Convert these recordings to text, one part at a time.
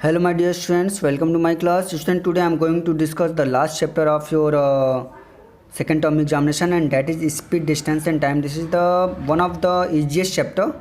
Hello, my dear students. Welcome to my class. Student, today I am going to discuss the last chapter of your second term examination, and that is speed, distance, and time. This is the one of the easiest chapter.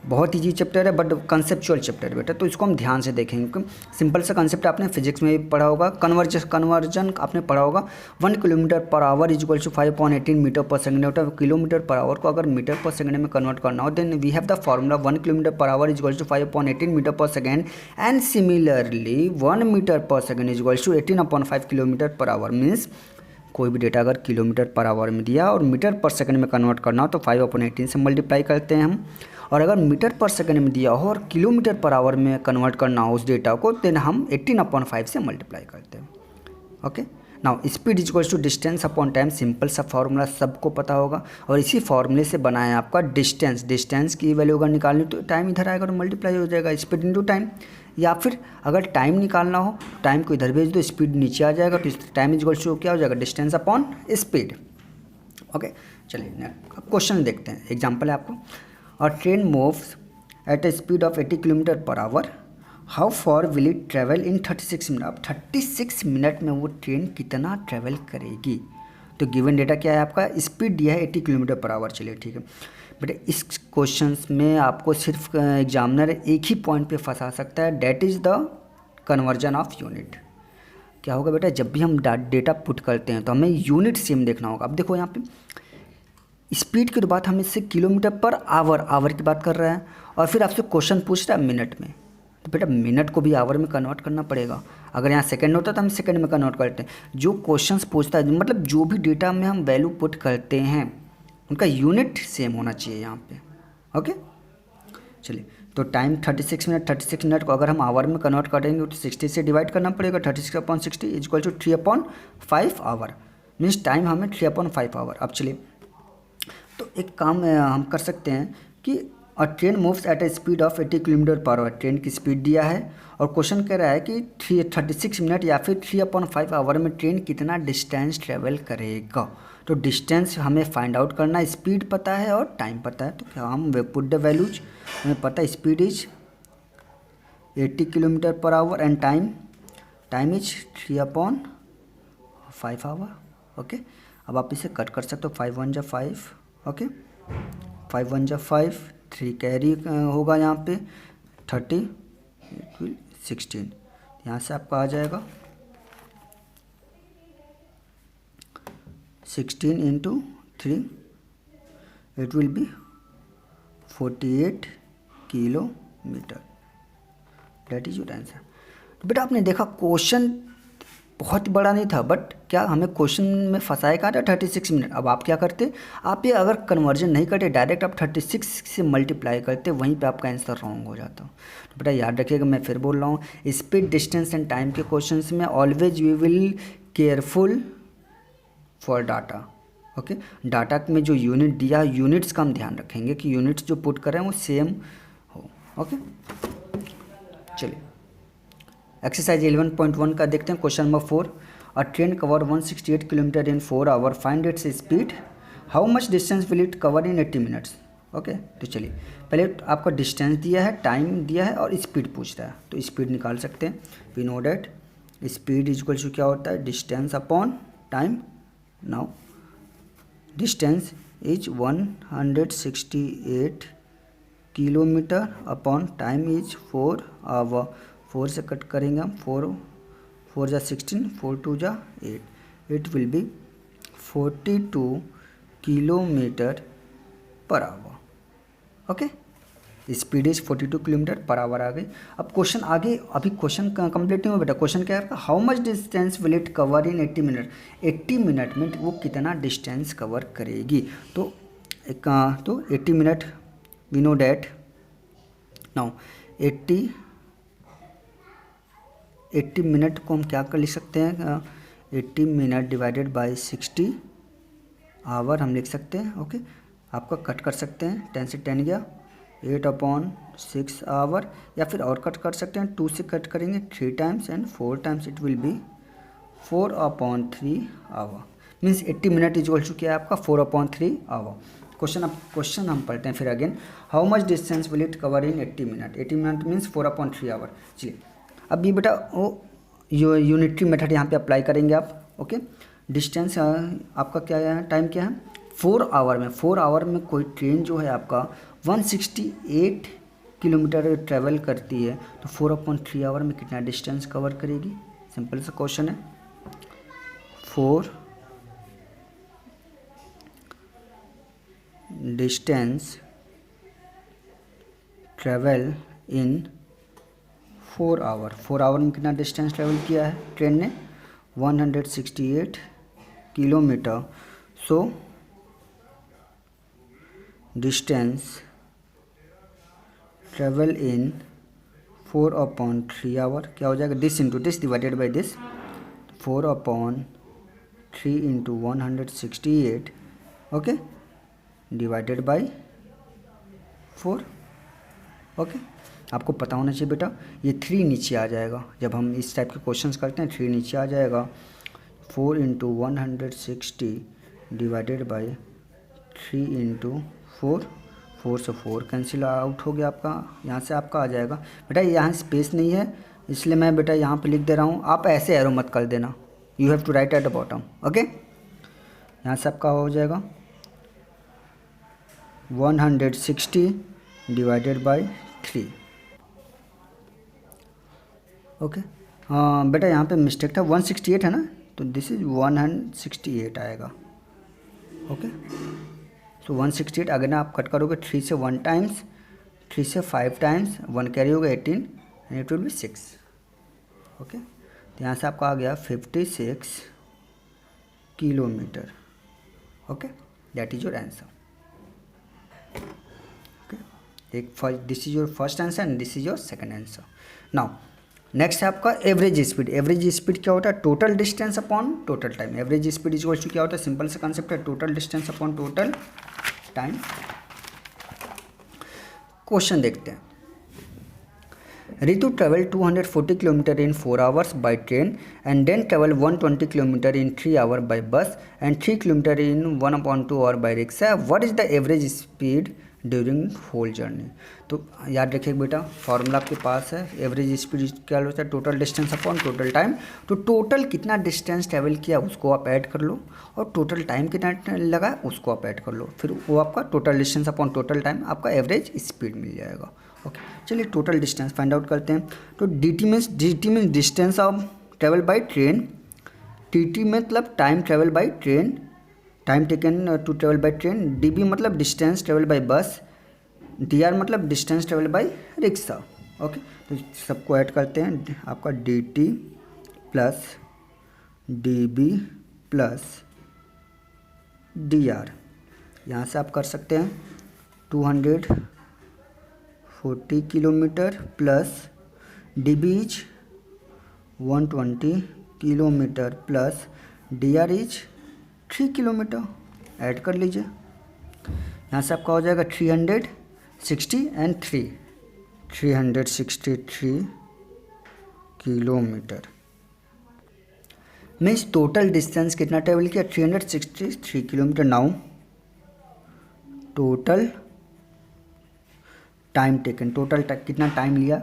बहुत easy chapter है but conceptual chapter है बेटा, तो इसको हम ध्यान से देखेंगे क्योंकि सिंपल सा कंसेप्ट आपने फिजिक्स में भी पढ़ा होगा। कन्वर्जन आपने पढ़ा होगा। 1 kilometre per hour is equal to 5/18 metre per second होता है। किलोमीटर पर आवर को अगर मीटर पर सेकंड में कन्वर्ट करना हो then we have the formula 1 kilometre per hour is equal to 5/18 metre per second and similarly 1 metre per second is equal to 18/5 kilometre per hour. Means कोई भी data अगर kilometre per our में दिया और metre per second में convert करना हो तो 5/18 से मल्टीप्लाई करते हैं हम, और अगर मीटर पर सेकंड में दिया हो और किलोमीटर पर आवर में कन्वर्ट करना हो उस डेटा को देन हम 18/5 से मल्टीप्लाई करते हैं। Okay, now speed is equals to distance upon time. Simple सा फॉर्मूला सबको पता होगा और इसी फॉर्मूले से बना है आपका डिस्टेंस। डिस्टेंस की वैल्यू अगर निकालनी तो टाइम इधर आएगा और मल्टीप्लाई हो जाएगा स्पीड इंटू टाइम, या फिर अगर टाइम निकालना हो टाइम को इधर भेज दो स्पीड नीचे आ जाएगा तो टाइम इज इक्वल्स टू क्या हो जाएगा डिस्टेंस अपॉन स्पीड। ओके, चलिए अब क्वेश्चन देखते हैं। एग्जाम्पल है आपको, अ train moves eight A speed of 80 kilometre per our, how for will it travel in 36 minute. अब 36 मिनट में वो ट्रेन कितना ट्रेवल करेगी। तो गिवन डेटा क्या है आपका, स्पीड दिया है 80 किलोमीटर पर आवर। चलिए ठीक है बेटा, इस क्वेश्चन में आपको सिर्फ एग्जामिनर एक ही पॉइंट पे फंसा सकता है, that is the conversion of unit. क्या होगा बेटा, जब भी हम डेटा पुट करते हैं तो हमें यूनिट सेम देखना होगा। अब देखो यहाँ पे स्पीड की तो बात हम इससे किलोमीटर पर आवर की बात कर रहे हैं, और फिर आपसे क्वेश्चन पूछ रहा है मिनट में, तो बेटा मिनट को भी आवर में कन्वर्ट करना पड़ेगा। अगर यहाँ सेकंड होता तो हम सेकंड में कन्वर्ट करते हैं। जो क्वेश्चंस पूछता है मतलब जो भी डेटा में हम वैल्यू पुट करते हैं उनका यूनिट सेम होना चाहिए यहाँ पे। ओके, चलिए तो टाइम 36 मिनट, 36 मिनट को अगर हम आवर में कन्वर्ट करेंगे तो 60 से डिवाइड करना पड़ेगा। 36/60 is equal to 3/5 hour. Means time हमें 3/5 आवर। अब चलिए तो एक काम हम कर सकते हैं कि अ train moves eight A speed of 80 kilometre per our. Train की स्पीड दिया है और क्वेश्चन कह रहा है कि 36 मिनट या फिर 3/5 आवर में ट्रेन कितना डिस्टेंस ट्रेवल करेगा। तो डिस्टेंस हमें फाइंड आउट करना है, स्पीड पता है और टाइम पता है, तो क्या हम पुट द वैल्यूज। हमें पता है speed is 80 kilometre per hour and time is 3/5 hour. Okay, अब आप इसे कट कर सकते हो। 5 1 जा 5, ओके 5 1 जा 5, 3 कैरी होगा यहाँ पे 30, 16। यहाँ से आपका आ जाएगा 16 into 3, it will be 48 kilometre. That is your answer. तो बेटा आपने देखा क्वेश्चन बहुत बड़ा नहीं था, बट क्या हमें क्वेश्चन में फंसाया कहा था 36 मिनट। अब आप क्या करते, आप ये अगर कन्वर्जन नहीं करते डायरेक्ट आप 36 से मल्टीप्लाई करते, वहीं पे आपका आंसर रॉन्ग हो जाता। तो बेटा याद रखिएगा, मैं फिर बोल रहा हूँ, स्पीड डिस्टेंस एंड टाइम के क्वेश्चंस में always we will careful for data. Okay, data में जो यूनिट दिया यूनिट्स का हम ध्यान रखेंगे कि यूनिट्स जो पुट कर रहे हैं वो सेम हो। ओके, चलिए एक्सरसाइज 11.1 का देखते हैं। Question number 4, a train cover 168 kilometre in 4 hour, find its speed, how much distance will it cover in 80 minutes. Okay, तो चलिए पहले आपका डिस्टेंस दिया है, टाइम दिया है और स्पीड पूछ रहा है, तो स्पीड निकाल सकते हैं। We know that speed is equal to क्या होता है, distance upon time. Now distance is 168 kilometre upon time is 4 hour. 4 से कट करेंगे हम, 4 जा 16, 4 2 जा 8, it will be 42 kilometer per hour. Okay, speed is 42 kilometer per hour आ गई। अब क्वेश्चन आगे, अभी क्वेश्चन कंप्लीट नहीं हुआ बेटा। क्वेश्चन क्या है, how much distance will it cover in 80 minute. 80 minute में वो कितना डिस्टेंस कवर करेगी। तो 80 minute we know that. Now 80 minute को हम क्या कर लिख सकते हैं, 80 मिनट डिवाइडेड बाय 60 आवर हम लिख सकते हैं। ओके, आपका कट कर सकते हैं, 10 से 10 गया, 8/6 आवर, या फिर और कट कर सकते हैं, 2 से कट करेंगे 3 times and 4 times, it will be 4/3 hour. Means 80 minute is also क्या है आपका 4/3 आवर। क्वेश्चन हम पढ़ते हैं फिर again, how much distance will it cover in 80 minute. 80 minute means 4/3 hour. चलिए अब ये बेटा वो यूनिटरी मेथड यहाँ पे अप्लाई करेंगे आप। ओके, डिस्टेंस आपका क्या है, टाइम क्या है, 4 आवर में। 4 आवर में कोई ट्रेन जो है आपका 168 किलोमीटर ट्रेवल करती है, तो 4/3 आवर में कितना डिस्टेंस कवर करेगी? सिंपल सा क्वेश्चन है। 4 distance travel in 4 hour. 4 hour में कितना डिस्टेंस ट्रेवल किया है ट्रेन ने? 168 किलोमीटर। So distance travel in 4/3 hour क्या हो जाएगा? This into this divided by this. 4/3 into 168 okay divided by 4। Okay, आपको पता होना चाहिए बेटा, ये 3 नीचे आ जाएगा जब हम इस टाइप के क्वेश्चंस करते हैं। 3 नीचे आ जाएगा। 4 इंटू 160 डिवाइडेड बाई 3 इंटू 4। 4 से 4 कैंसिल आउट हो गया आपका, यहाँ से आपका आ जाएगा। बेटा यहाँ स्पेस नहीं है इसलिए मैं बेटा यहाँ पे लिख दे रहा हूँ, आप ऐसे एरो मत कर देना, you have to write at the bottom. Okay, यहाँ से आपका हो जाएगा 160 डिवाइडेड बाई 3। ओके, हाँ बेटा यहाँ पे मिस्टेक था, 168 है ना, तो दिस इज़ 168 आएगा। ओके, सो 168 अगर ना आप कट करोगे 3 से 1 टाइम्स, 3 से 5 टाइम्स, 1 कैरी होगा 18 and it will be 6। Okay, तो यहाँ से आपका आ गया 56 kilometre. Okay, that is your answer. Okay, this is your first answer and this is your second answer. Now next है आपका एवरेज स्पीड। एवरेज स्पीड क्या होता है? Total distance upon total time. Average speed equal to क्या होता है? Simple सा concept है, total distance upon total time. Question देखते हैं। Ritu travel 240 kilometer in 4 hours by train and then travel 120 kilometer in 3 hour by bus and 3 kilometer in 1/2 hour by rickshaw. What is the average speed during whole journey? तो याद रखिए बेटा, formula आपके पास है, average speed क्या होता है? Total distance upon total time. तो टोटल कितना डिस्टेंस ट्रेवल किया उसको आप ऐड कर लो, और टोटल टाइम कितना लगा उसको आप ऐड कर लो, फिर वो आपका total distance upon total time आपका एवरेज स्पीड मिल जाएगा। ओके, चलिए टोटल डिस्टेंस फाइंड आउट करते हैं। तो D means distance of travel by train, T मतलब time travel by train, time taken to travel by train, D मतलब distance travel by bus, D मतलब distance travel by rickshaw. Okay, तो सबको add करते हैं। आपका D T plus D B plus D R, यहाँ से आप कर सकते हैं 240 kilometer plus D B is 120 kilometer plus D R is 3 kilometre. Add कर लीजिए, यहाँ से आपका हो जाएगा 360 and 363 kilometer. Means total distance कितना ट्रेवल किया? 363 kilometer. Now total time taken, कितना टाइम लिया?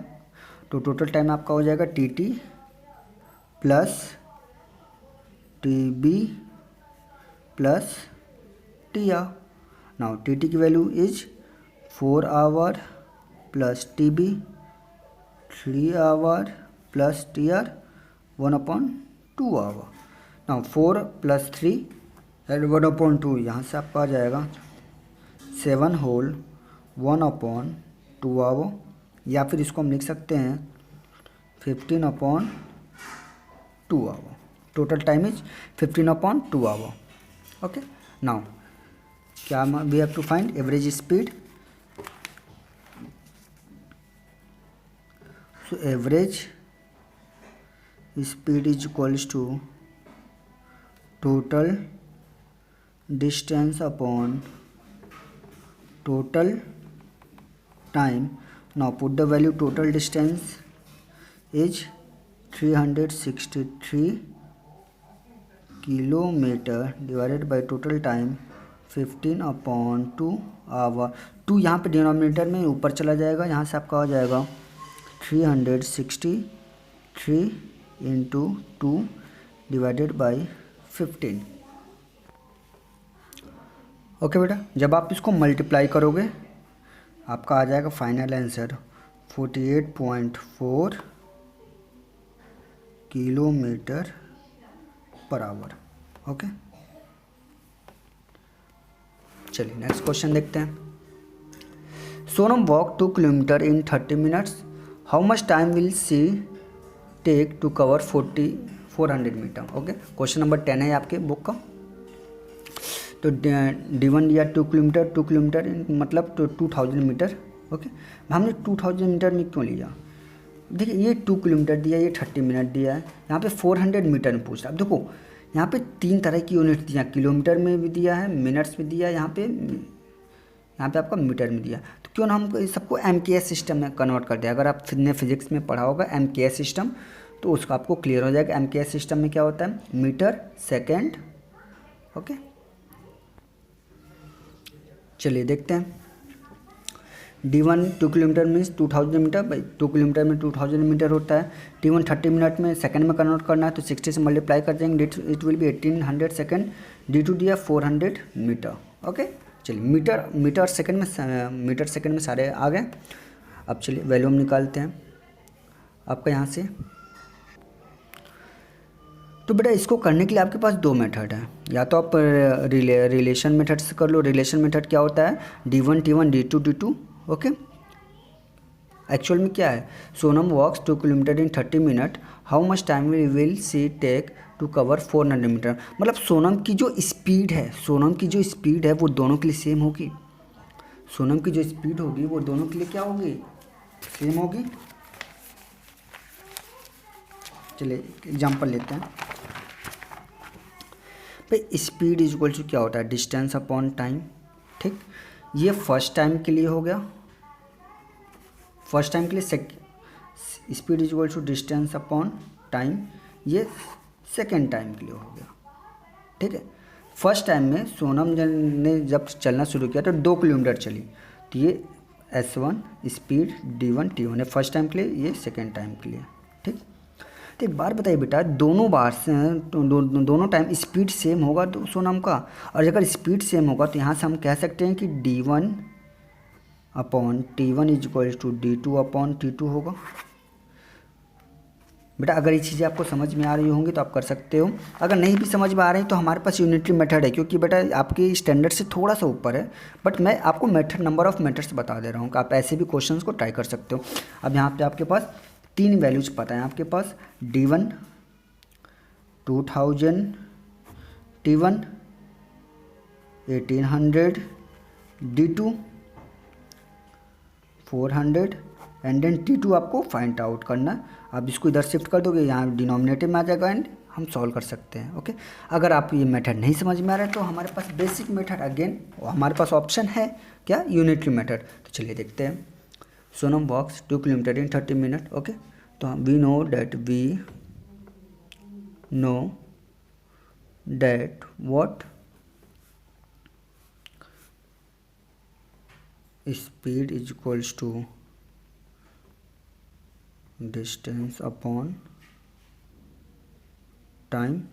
तो टोटल टाइम आपका हो जाएगा T T plus T B plus T R. Now T T की value is 4 hour plus T B 3 hour plus T R 1/2 hour. Now 4 plus 3 and 1/2, यहाँ से आपका आ जाएगा 7 होल 1/2 आवर, या फिर इसको हम लिख सकते हैं 15/2 hour. Total time is 15/2 hour. Okay, now क्या we have to find average speed. So average speed is equals to total distance upon total time. Now put the value total distance is 363 kilometre divided by total time 15/2 hour. 2 यहाँ पे denominator में ऊपर चला जाएगा, यहाँ से आपका हो जाएगा 360 3 × 2 डिवाइडेड बाई 15। ओके बेटा, जब आप इसको मल्टीप्लाई करोगे आपका आ जाएगा final answer 48.4 kilometre per hour. Okay, चलिए नेक्स्ट क्वेश्चन देखते हैं। Sonam walk 2 kilometre in 30 minutes, how much time will she take to cover 400 metre. Okay, question number 10 है आपके बुक का। तो D1 दिया 2 किलोमीटर मतलब तो 2000 मीटर। ओके, हमने 2000 मीटर में क्यों लिया? देखिए ये 2 किलोमीटर दिया, ये 30 मिनट दिया है, यहाँ पे 400 मीटर में पूछ रहा है। अब देखो यहाँ पे 3 तरह की यूनिट दिया, किलोमीटर में भी दिया है, मिनट्स में दिया है, यहाँ पे आपका मीटर में दिया। तो क्यों ना हम सबको MKS सिस्टम में कन्वर्ट कर दें। अगर आपने फिजिक्स में पढ़ा होगा MKS सिस्टम तो उसका आपको क्लियर हो जाएगा। MKS सिस्टम में क्या होता है? Metre second. ओके, चलिए देखते हैं। D1 2 किलोमीटर मीन्स 2000 मीटर, भाई 2 किलोमीटर में 2000 मीटर होता है। T1 30 मिनट में सेकंड में कन्वर्ट करना है तो 60 से मल्टीप्लाई कर देंगे, it will B 1800 second. D2 दिया 400 मीटर। ओके, चलिए मीटर सेकंड में सारे आ गए। अब चलिए वैल्यू हम निकालते हैं आपका यहाँ से। तो बेटा इसको करने के लिए आपके पास 2 मेथड है, या तो आप रिलेशन मेथड से कर लो। रिलेशन मेथड क्या होता है? D1 T1 D2 D2। Okay, actual में क्या है? Sonam walks 2 kilometre in 30 minute, how much time will she take to cover 400 metre. मतलब सोनम की जो स्पीड है वो दोनों के लिए सेम होगी। सोनम की जो स्पीड होगी वो दोनों के लिए क्या होगी? सेम होगी। चलिए एग्जांपल लेते हैं। भाई स्पीड इज इक्वल टू क्या होता है? Distance upon time. ठीक, ये फर्स्ट टाइम के लिए हो गया, फर्स्ट टाइम के लिए speed is equal to distance upon time, ये सेकेंड टाइम के लिए हो गया। ठीक है, फर्स्ट टाइम में सोनम ने जब चलना शुरू किया तो 2 किलोमीटर चली, तो ये S1 स्पीड D1 T1 है फर्स्ट टाइम के लिए, ये सेकेंड टाइम के लिए। ठीक, तो एक बार बताइए बेटा, दोनों टाइम स्पीड सेम होगा तो सोनम का, और अगर स्पीड सेम होगा तो यहाँ से हम कह सकते हैं कि D1 upon T1 is equal to D2 upon T2 होगा। बेटा अगर ये चीज़ें आपको समझ में आ रही होंगी तो आप कर सकते हो, अगर नहीं भी समझ में आ रही तो हमारे पास यूनिटरी मेथड है, क्योंकि बेटा आपके स्टैंडर्ड से थोड़ा सा ऊपर है, बट मैं आपको नंबर ऑफ मेथड्स बता दे रहा हूँ कि आप ऐसे भी क्वेश्चंस को ट्राई कर सकते हो। अब यहाँ पे आपके पास 3 वैल्यूज पता है आपके पास, D1 2000, T1 1800, D2 400 and then T2 आपको फाइंड आउट करना। आप इसको इधर शिफ्ट कर दोगे, यहाँ डिनोमिनेटर में आ जाएगा एंड हम सॉल्व कर सकते हैं। ओके, अगर आप ये मेथड नहीं समझ में आ रहा है तो हमारे पास बेसिक मेथड अगेन हमारे पास ऑप्शन है क्या? Unitary method. तो चलिए देखते हैं। Sonam walks 2 kilometre in 30 minute. Okay, तो we know that what speed is equals to distance upon time.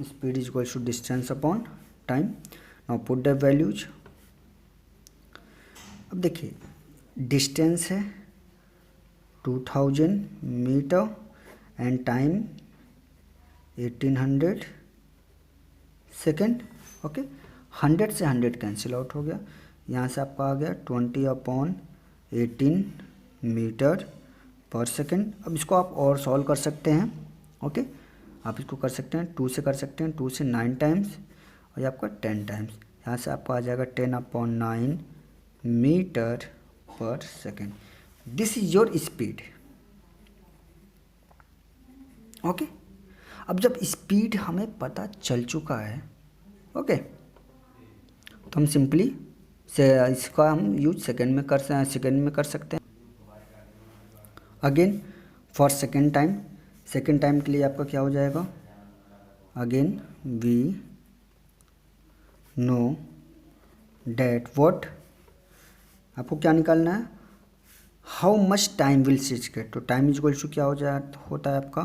Speed is equals to distance upon time. Now put the values. अब देखिए डिस्टेंस है 2000 metre and time 1800 second. Okay, 100 से 100 cancel out हो गया, यहाँ से आपका आ गया 20/18 मीटर पर सेकेंड। अब इसको आप और सॉल्व कर सकते हैं। ओके, आप इसको कर सकते हैं 2 से कर सकते हैं, 2 से 9 टाइम्स और ये आपका 10 टाइम्स, यहाँ से आपका आ जाएगा 10/9 मीटर पर second. This is your speed. Okay, अब जब स्पीड हमें पता चल चुका है, ओके, तो हम सिंपली से इसका हम यूज सेकेंड में कर सकते हैं। अगेन फॉर सेकेंड टाइम के लिए आपका क्या हो जाएगा? Again we know that what, आपको क्या निकालना है? How much time will switch gate, तो टाइम इज इक्वल टू क्या होता है आपका,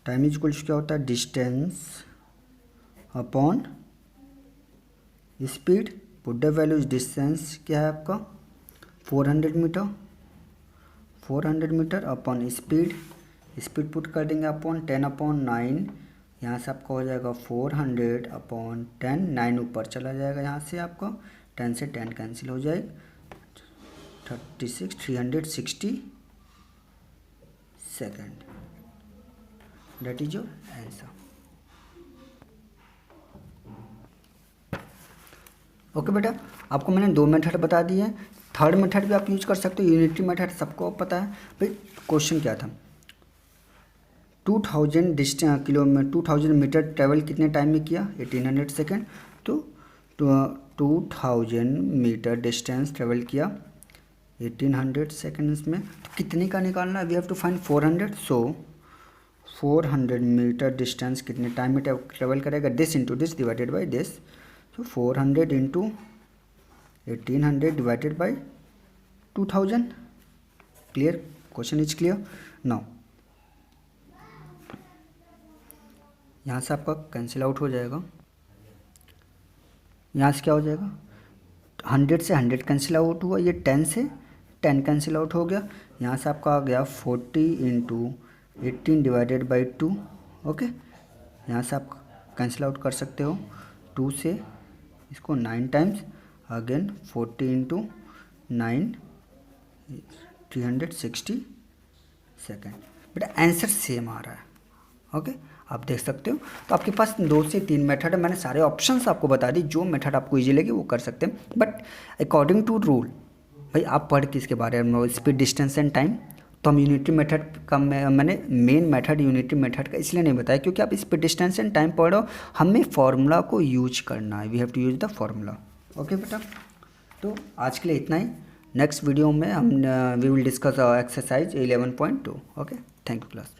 टाइम इज इक्वल टू क्या होता है, distance upon speed. Put the value, distance क्या है आपका 400 metre, 400 metre upon speed, speed put कर देंगे अपॉन 10/9, यहाँ से आपका हो जाएगा 400 अपॉन 10, 9 ऊपर चला जाएगा, यहाँ से आपका 10 से 10 कैंसिल हो जाएगा, 360 second. That is your answer. Okay बेटा, आपको मैंने 2 मेथड बता दिए हैं, थर्ड मेथड भी आप यूज कर सकते हो, यूनिटरी मेथड सबको पता है। भाई क्वेश्चन क्या था, 2000 मीटर ट्रेवल कितने टाइम में किया, 1800 सेकेंड। तो 2000 मीटर डिस्टेंस ट्रेवल किया 1800 सेकेंड्स में, तो कितने का निकालना है, we have to find 400। So 400 metre distance कितने टाइम में ट्रेवल करेगा, this into this divided by this, तो 400 into 1800 divided by 2000। Clear, question is clear. Now यहाँ से आपका कैंसिल आउट हो जाएगा, यहाँ से क्या हो जाएगा, 100 से 100 कैंसिल आउट हुआ, ये 10 से 10 कैंसिल आउट हो गया, यहाँ से आपका आ गया 40 इंटू 18 डिवाइडेड बाई 2। ओके, यहाँ से आप कैंसिल आउट कर सकते हो, 2 से इसको 9 टाइम्स, अगेन 40 इंटू 9, 360 सेकेंड। बेटा आंसर सेम आ रहा है। ओके, आप देख सकते हो। तो आपके पास 2 से 3 मेथड है, मैंने सारे ऑप्शंस आपको बता दी, जो मेथड आपको इजी लगे वो कर सकते हैं, बट अकॉर्डिंग टू रूल, भाई आप पढ़ किसके बारे में, स्पीड डिस्टेंस एंड टाइम, तो हम यूनिटरी मेथड का मैंने मेन मेथड यूनिटरी मेथड का इसलिए नहीं बताया क्योंकि आप स्पीड डिस्टेंस एंड टाइम पढ़ रहे हो, हमें फार्मूला को यूज करना है, we have to use the formula. Okay बेटा, तो आज के लिए इतना ही, नेक्स्ट वीडियो में हम we will discuss exercise 11.2। Okay, thank you class.